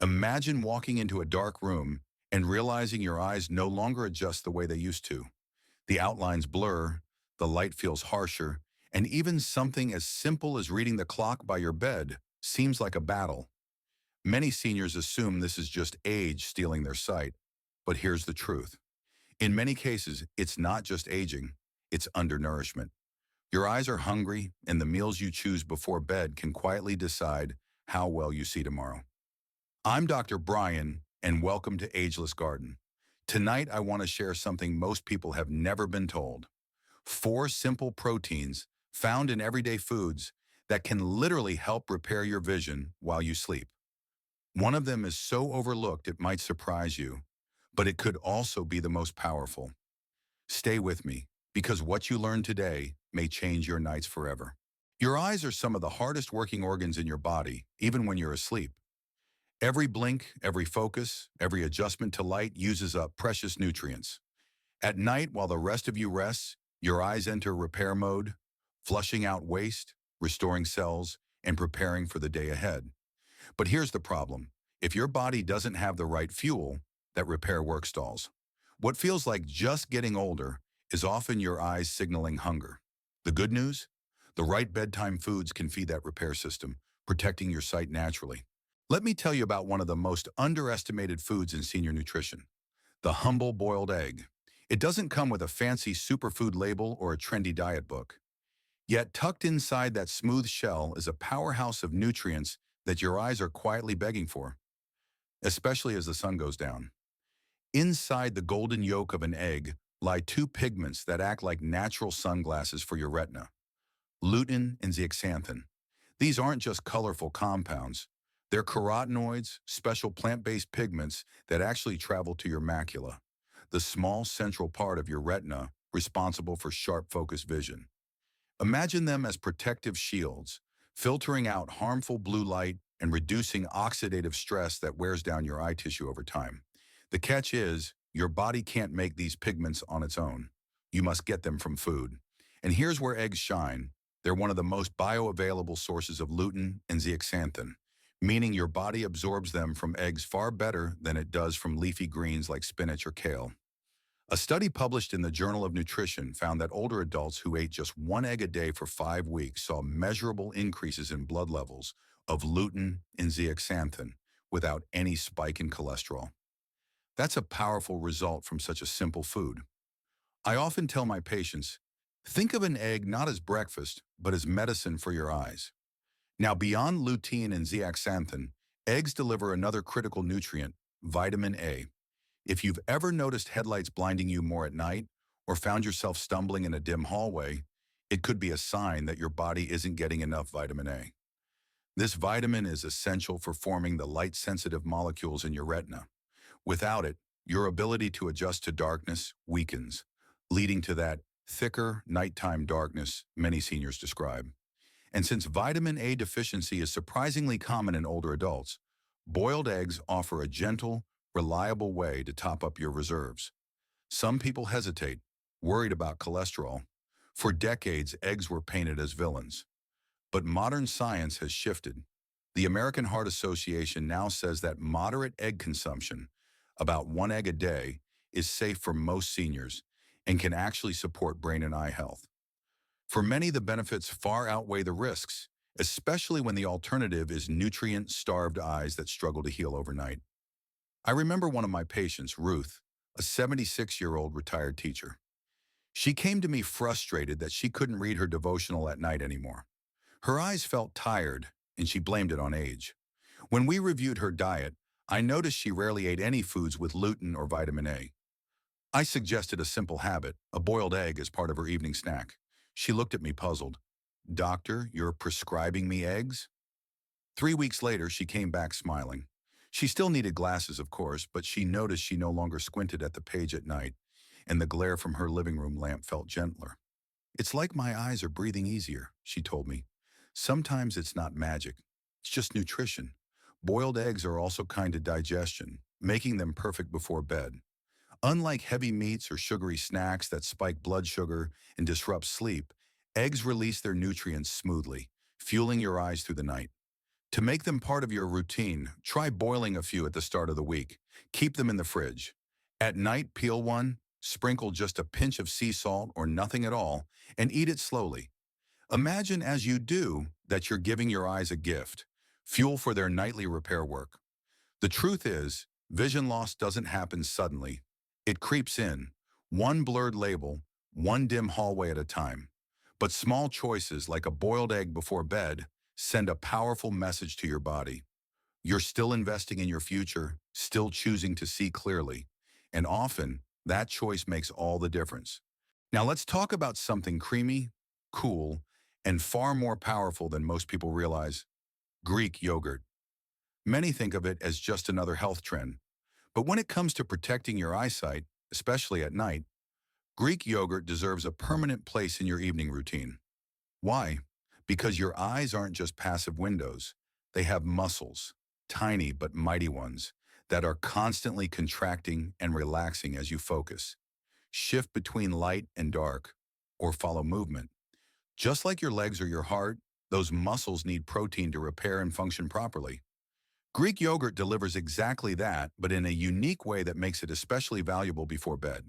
Imagine walking into a dark room and realizing your eyes no longer adjust the way they used to. The outlines blur, the light feels harsher, and even something as simple as reading the clock by your bed seems like a battle. Many seniors assume this is just age stealing their sight, but here's the truth. In many cases, it's not just aging, it's undernourishment. Your eyes are hungry, and the meals you choose before bed can quietly decide how well you see tomorrow. I'm Dr. Brian, and welcome to Ageless Garden. Tonight, I want to share something most people have never been told. 4 simple proteins found in everyday foods that can literally help repair your vision while you sleep. One of them is so overlooked it might surprise you, but it could also be the most powerful. Stay with me, because what you learn today may change your nights forever. Your eyes are some of the hardest working organs in your body, even when you're asleep. Every blink, every focus, every adjustment to light uses up precious nutrients. At night, while the rest of you rests, your eyes enter repair mode, flushing out waste, restoring cells, and preparing for the day ahead. But here's the problem. If your body doesn't have the right fuel, that repair work stalls. What feels like just getting older is often your eyes signaling hunger. The good news? The right bedtime foods can feed that repair system, protecting your sight naturally. Let me tell you about one of the most underestimated foods in senior nutrition, the humble boiled egg. It doesn't come with a fancy superfood label or a trendy diet book. Yet tucked inside that smooth shell is a powerhouse of nutrients that your eyes are quietly begging for, especially as the sun goes down. Inside the golden yolk of an egg lie 2 pigments that act like natural sunglasses for your retina, lutein and zeaxanthin. These aren't just colorful compounds. They're carotenoids, special plant-based pigments that actually travel to your macula, the small central part of your retina responsible for sharp focused vision. Imagine them as protective shields, filtering out harmful blue light and reducing oxidative stress that wears down your eye tissue over time. The catch is, your body can't make these pigments on its own. You must get them from food. And here's where eggs shine. They're one of the most bioavailable sources of lutein and zeaxanthin, meaning your body absorbs them from eggs far better than it does from leafy greens like spinach or kale. A study published in the Journal of Nutrition found that older adults who ate just 1 egg a day for 5 weeks saw measurable increases in blood levels of lutein and zeaxanthin without any spike in cholesterol. That's a powerful result from such a simple food. I often tell my patients, think of an egg not as breakfast, but as medicine for your eyes. Now, beyond lutein and zeaxanthin, eggs deliver another critical nutrient, vitamin A. If you've ever noticed headlights blinding you more at night or found yourself stumbling in a dim hallway, it could be a sign that your body isn't getting enough vitamin A. This vitamin is essential for forming the light-sensitive molecules in your retina. Without it, your ability to adjust to darkness weakens, leading to that thicker nighttime darkness many seniors describe. And since vitamin A deficiency is surprisingly common in older adults, boiled eggs offer a gentle, reliable way to top up your reserves. Some people hesitate, worried about cholesterol. For decades, eggs were painted as villains. But modern science has shifted. The American Heart Association now says that moderate egg consumption, about 1 egg a day, is safe for most seniors and can actually support brain and eye health. For many, the benefits far outweigh the risks, especially when the alternative is nutrient-starved eyes that struggle to heal overnight. I remember one of my patients, Ruth, a 76-year-old retired teacher. She came to me frustrated that she couldn't read her devotional at night anymore. Her eyes felt tired, and she blamed it on age. When we reviewed her diet, I noticed she rarely ate any foods with lutein or vitamin A. I suggested a simple habit, a boiled egg as part of her evening snack. She looked at me puzzled. "Doctor, you're prescribing me eggs?" 3 weeks later, she came back smiling. She still needed glasses, of course, but she noticed she no longer squinted at the page at night, and the glare from her living room lamp felt gentler. "It's like my eyes are breathing easier," she told me. "Sometimes it's not magic. It's just nutrition. Boiled eggs are also kind to digestion, making them perfect before bed. Unlike heavy meats or sugary snacks that spike blood sugar and disrupt sleep, eggs release their nutrients smoothly, fueling your eyes through the night. To make them part of your routine, try boiling a few at the start of the week. Keep them in the fridge. At night, peel one, sprinkle just a pinch of sea salt or nothing at all, and eat it slowly. Imagine as you do that you're giving your eyes a gift, fuel for their nightly repair work. The truth is, vision loss doesn't happen suddenly. It creeps in, one blurred label, one dim hallway at a time. But small choices like a boiled egg before bed send a powerful message to your body. You're still investing in your future, still choosing to see clearly. And often, that choice makes all the difference. Now let's talk about something creamy, cool, and far more powerful than most people realize: Greek yogurt. Many think of it as just another health trend. But when it comes to protecting your eyesight, especially at night, Greek yogurt deserves a permanent place in your evening routine. Why? Because your eyes aren't just passive windows. They have muscles, tiny but mighty ones, that are constantly contracting and relaxing as you focus. Shift between light and dark, or follow movement. Just like your legs or your heart, those muscles need protein to repair and function properly. Greek yogurt delivers exactly that, but in a unique way that makes it especially valuable before bed.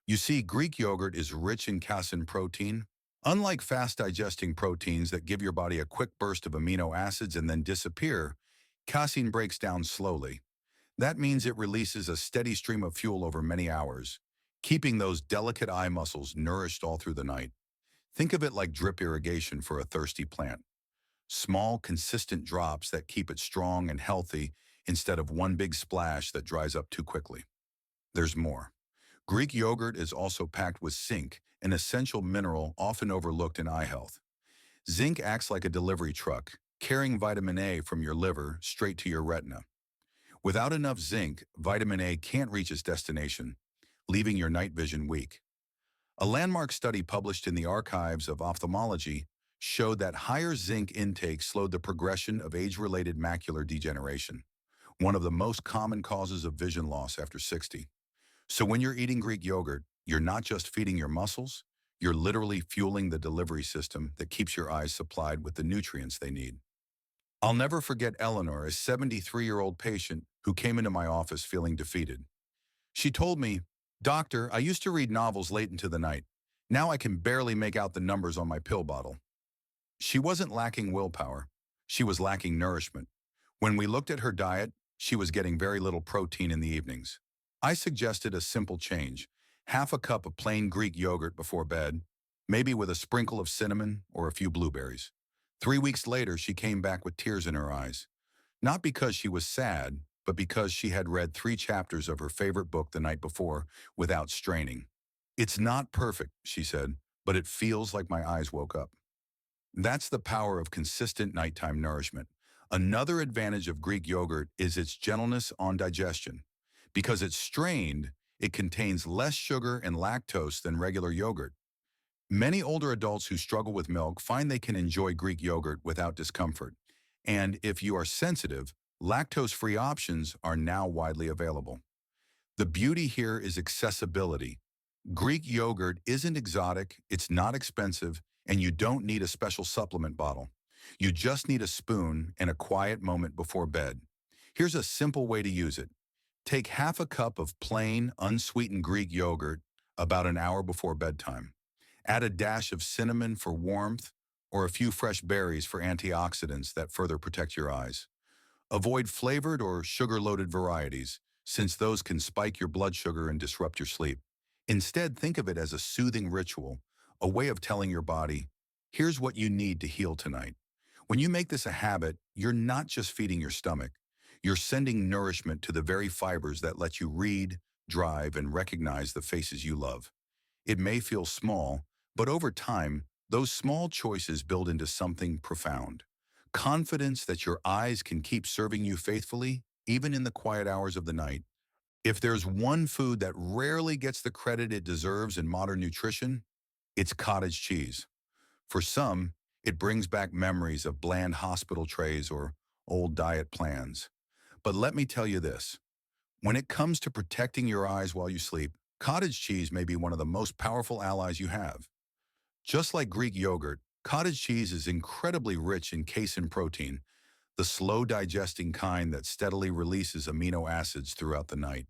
You see, Greek yogurt is rich in casein protein. Unlike fast-digesting proteins that give your body a quick burst of amino acids and then disappear, casein breaks down slowly. That means it releases a steady stream of fuel over many hours, keeping those delicate eye muscles nourished all through the night. Think of it like drip irrigation for a thirsty plant. Small, consistent drops that keep it strong and healthy instead of one big splash that dries up too quickly. There's more. Greek yogurt is also packed with zinc, an essential mineral often overlooked in eye health. Zinc acts like a delivery truck, carrying vitamin A from your liver straight to your retina. Without enough zinc, vitamin A can't reach its destination, leaving your night vision weak. A landmark study published in the Archives of Ophthalmology showed that higher zinc intake slowed the progression of age-related macular degeneration, one of the most common causes of vision loss after 60. So when you're eating Greek yogurt, you're not just feeding your muscles, you're literally fueling the delivery system that keeps your eyes supplied with the nutrients they need. I'll never forget Eleanor, a 73-year-old patient who came into my office feeling defeated. She told me, "Doctor, I used to read novels late into the night. Now I can barely make out the numbers on my pill bottle." She wasn't lacking willpower. She was lacking nourishment. When we looked at her diet, she was getting very little protein in the evenings. I suggested a simple change: half a cup of plain Greek yogurt before bed, maybe with a sprinkle of cinnamon or a few blueberries. 3 weeks later, she came back with tears in her eyes. Not because she was sad, but because she had read 3 chapters of her favorite book the night before without straining. "It's not perfect," she said, "but it feels like my eyes woke up." That's the power of consistent nighttime nourishment. Another advantage of Greek yogurt is its gentleness on digestion. Because it's strained, it contains less sugar and lactose than regular yogurt. Many older adults who struggle with milk find they can enjoy Greek yogurt without discomfort. And if you are sensitive, lactose-free options are now widely available. The beauty here is accessibility. Greek yogurt isn't exotic, it's not expensive, and you don't need a special supplement bottle. You just need a spoon and a quiet moment before bed. Here's a simple way to use it. Take half a cup of plain, unsweetened Greek yogurt about an hour before bedtime. Add a dash of cinnamon for warmth or a few fresh berries for antioxidants that further protect your eyes. Avoid flavored or sugar-loaded varieties, since those can spike your blood sugar and disrupt your sleep. Instead, think of it as a soothing ritual, a way of telling your body, "Here's what you need to heal tonight." When you make this a habit, you're not just feeding your stomach. You're sending nourishment to the very fibers that let you read, drive, and recognize the faces you love. It may feel small, but over time, those small choices build into something profound. Confidence that your eyes can keep serving you faithfully, even in the quiet hours of the night. If there's one food that rarely gets the credit it deserves in modern nutrition, it's cottage cheese. For some, it brings back memories of bland hospital trays or old diet plans. But let me tell you this: when it comes to protecting your eyes while you sleep, cottage cheese may be one of the most powerful allies you have. Just like Greek yogurt, cottage cheese is incredibly rich in casein protein, the slow-digesting kind that steadily releases amino acids throughout the night.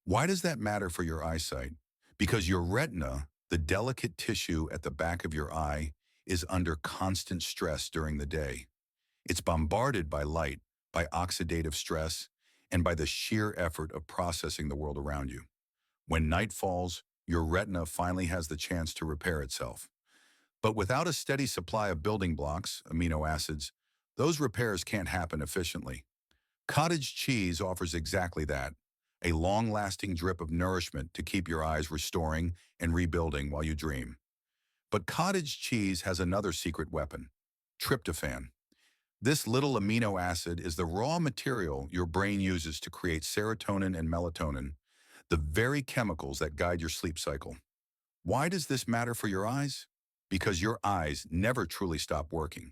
Why does that matter for your eyesight? Because your retina, the delicate tissue at the back of your eye, is under constant stress during the day. It's bombarded by light, by oxidative stress, and by the sheer effort of processing the world around you. When night falls, your retina finally has the chance to repair itself. But without a steady supply of building blocks, amino acids, those repairs can't happen efficiently. Cottage cheese offers exactly that, a long-lasting drip of nourishment to keep your eyes restoring and rebuilding while you dream. But cottage cheese has another secret weapon, tryptophan. This little amino acid is the raw material your brain uses to create serotonin and melatonin, the very chemicals that guide your sleep cycle. Why does this matter for your eyes? Because your eyes never truly stop working.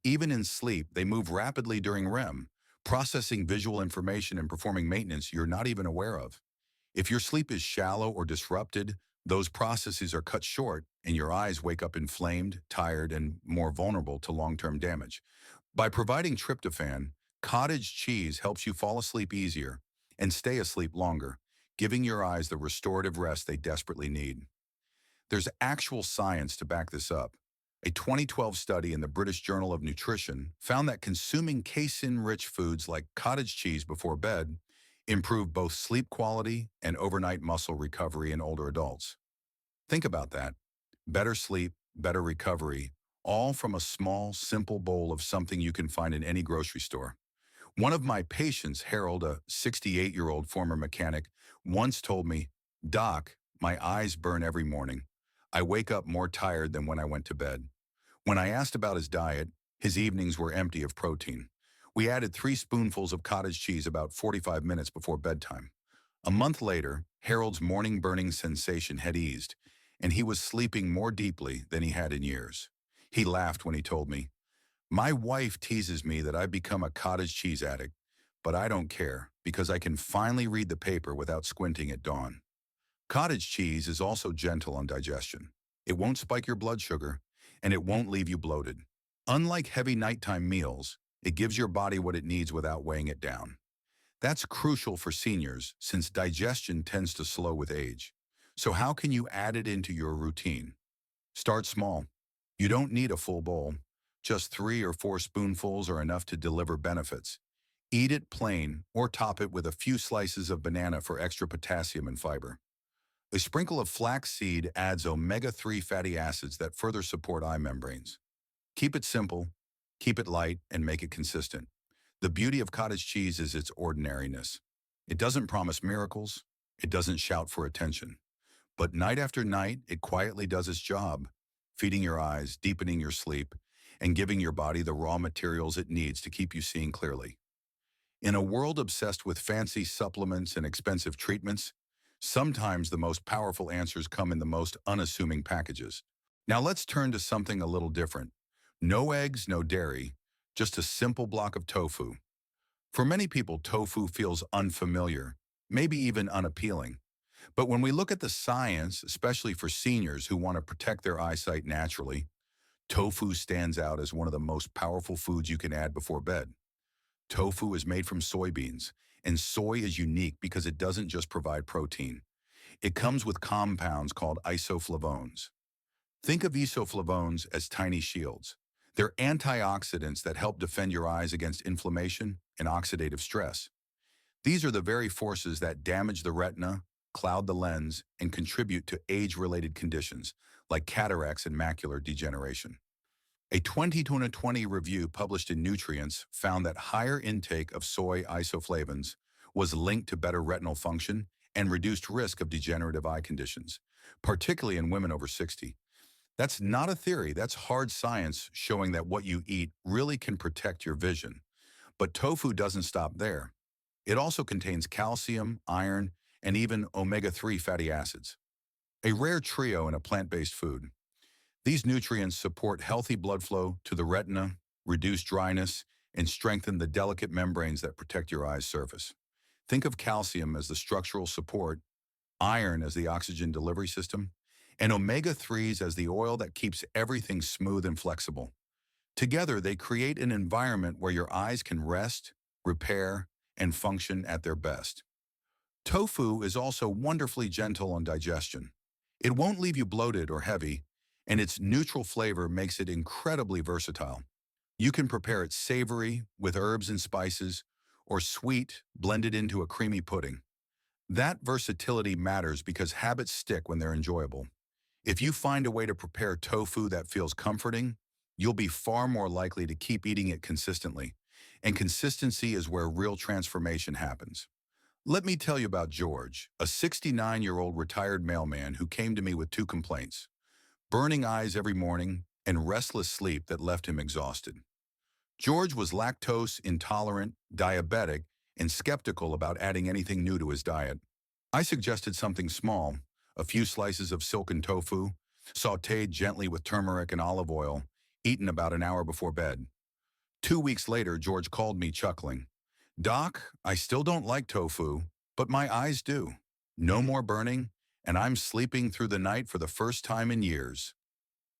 Even in sleep, they move rapidly during REM, processing visual information and performing maintenance you're not even aware of. If your sleep is shallow or disrupted, those processes are cut short and your eyes wake up inflamed, tired, and more vulnerable to long-term damage. By providing tryptophan, cottage cheese helps you fall asleep easier and stay asleep longer, giving your eyes the restorative rest they desperately need. There's actual science to back this up. A 2012 study in the British Journal of Nutrition found that consuming casein-rich foods like cottage cheese before bed improved both sleep quality and overnight muscle recovery in older adults. Think about that. Better sleep, better recovery, all from a small, simple bowl of something you can find in any grocery store. One of my patients, Harold, a 68-year-old former mechanic, once told me, "Doc, my eyes burn every morning. I wake up more tired than when I went to bed." When I asked about his diet, his evenings were empty of protein. We added 3 spoonfuls of cottage cheese about 45 minutes before bedtime. A month later, Harold's morning burning sensation had eased, and he was sleeping more deeply than he had in years. He laughed when he told me, "My wife teases me that I've become a cottage cheese addict, but I don't care because I can finally read the paper without squinting at dawn." Cottage cheese is also gentle on digestion. It won't spike your blood sugar, and it won't leave you bloated. Unlike heavy nighttime meals, it gives your body what it needs without weighing it down. That's crucial for seniors since digestion tends to slow with age. So how can you add it into your routine? Start small. You don't need a full bowl. Just 3 or 4 spoonfuls are enough to deliver benefits. Eat it plain or top it with a few slices of banana for extra potassium and fiber. A sprinkle of flaxseed adds omega-3 fatty acids that further support eye membranes. Keep it simple, keep it light, and make it consistent. The beauty of cottage cheese is its ordinariness. It doesn't promise miracles, it doesn't shout for attention. But night after night, it quietly does its job, feeding your eyes, deepening your sleep, and giving your body the raw materials it needs to keep you seeing clearly. In a world obsessed with fancy supplements and expensive treatments, sometimes the most powerful answers come in the most unassuming packages. Now let's turn to something a little different. No eggs, no dairy, just a simple block of tofu. For many people, tofu feels unfamiliar, maybe even unappealing. But when we look at the science, especially for seniors who want to protect their eyesight naturally, tofu stands out as one of the most powerful foods you can add before bed. Tofu is made from soybeans, and soy is unique because it doesn't just provide protein. It comes with compounds called isoflavones. Think of isoflavones as tiny shields. They're antioxidants that help defend your eyes against inflammation and oxidative stress. These are the very forces that damage the retina, cloud the lens, and contribute to age-related conditions like cataracts and macular degeneration. A 2020 review published in Nutrients found that higher intake of soy isoflavones was linked to better retinal function and reduced risk of degenerative eye conditions, particularly in women over 60. That's not a theory, that's hard science showing that what you eat really can protect your vision. But tofu doesn't stop there. It also contains calcium, iron, and even omega-3 fatty acids, a rare trio in a plant-based food. These nutrients support healthy blood flow to the retina, reduce dryness, and strengthen the delicate membranes that protect your eye's surface. Think of calcium as the structural support, iron as the oxygen delivery system, and omega-3s as the oil that keeps everything smooth and flexible. Together, they create an environment where your eyes can rest, repair, and function at their best. Tofu is also wonderfully gentle on digestion. It won't leave you bloated or heavy, and its neutral flavor makes it incredibly versatile. You can prepare it savory with herbs and spices, or sweet, blended into a creamy pudding. That versatility matters because habits stick when they're enjoyable. If you find a way to prepare tofu that feels comforting, you'll be far more likely to keep eating it consistently. And consistency is where real transformation happens. Let me tell you about George, a 69-year-old retired mailman who came to me with two complaints: burning eyes every morning and restless sleep that left him exhausted. George was lactose intolerant, diabetic, and skeptical about adding anything new to his diet. I suggested something small: a few slices of silken tofu, sautéed gently with turmeric and olive oil, eaten about an hour before bed. 2 weeks later, George called me chuckling. "Doc, I still don't like tofu, but my eyes do. No more burning, and I'm sleeping through the night for the first time in years."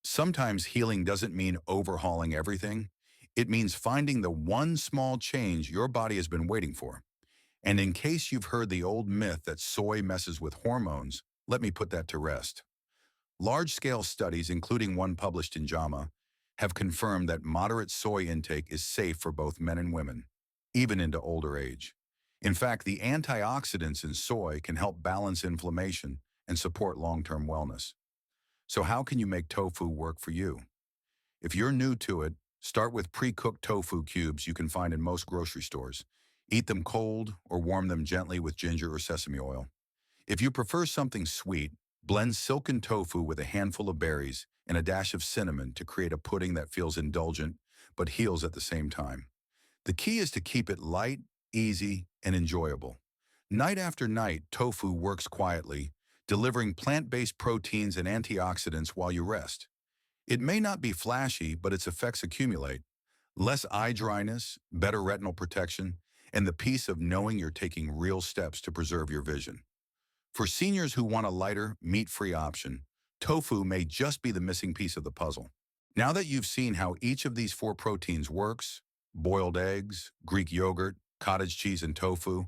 Sometimes healing doesn't mean overhauling everything. It means finding the one small change your body has been waiting for. And in case you've heard the old myth that soy messes with hormones, let me put that to rest. Large-scale studies, including one published in JAMA, have confirmed that moderate soy intake is safe for both men and women, even into older age. In fact, the antioxidants in soy can help balance inflammation and support long-term wellness. So how can you make tofu work for you? If you're new to it, start with pre-cooked tofu cubes you can find in most grocery stores. Eat them cold or warm them gently with ginger or sesame oil. If you prefer something sweet, blend silken tofu with a handful of berries and a dash of cinnamon to create a pudding that feels indulgent but heals at the same time. The key is to keep it light, easy, and enjoyable. Night after night, tofu works quietly, delivering plant-based proteins and antioxidants while you rest. It may not be flashy, but its effects accumulate. Less eye dryness, better retinal protection, and the peace of knowing you're taking real steps to preserve your vision. For seniors who want a lighter, meat-free option, tofu may just be the missing piece of the puzzle. Now that you've seen how each of these four proteins works, boiled eggs, Greek yogurt, cottage cheese, and tofu,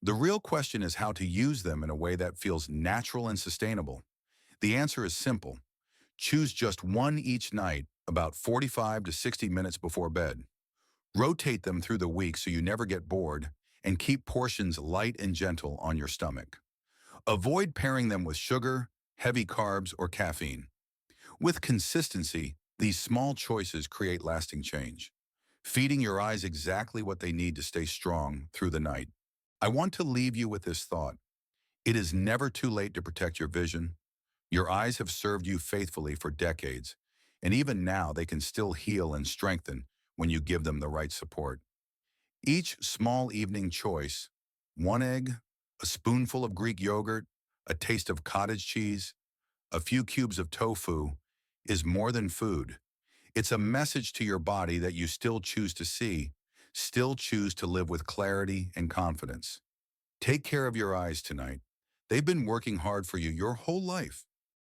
the real question is how to use them in a way that feels natural and sustainable. The answer is simple. Choose just one each night, about 45 to 60 minutes before bed. Rotate them through the week so you never get bored, and keep portions light and gentle on your stomach. Avoid pairing them with sugar, heavy carbs, or caffeine. With consistency, these small choices create lasting change, feeding your eyes exactly what they need to stay strong through the night. I want to leave you with this thought. It is never too late to protect your vision. Your eyes have served you faithfully for decades, and even now they can still heal and strengthen when you give them the right support. Each small evening choice, one egg, a spoonful of Greek yogurt, a taste of cottage cheese, a few cubes of tofu, is more than food. It's a message to your body that you still choose to see, still choose to live with clarity and confidence. Take care of your eyes tonight. They've been working hard for you your whole life.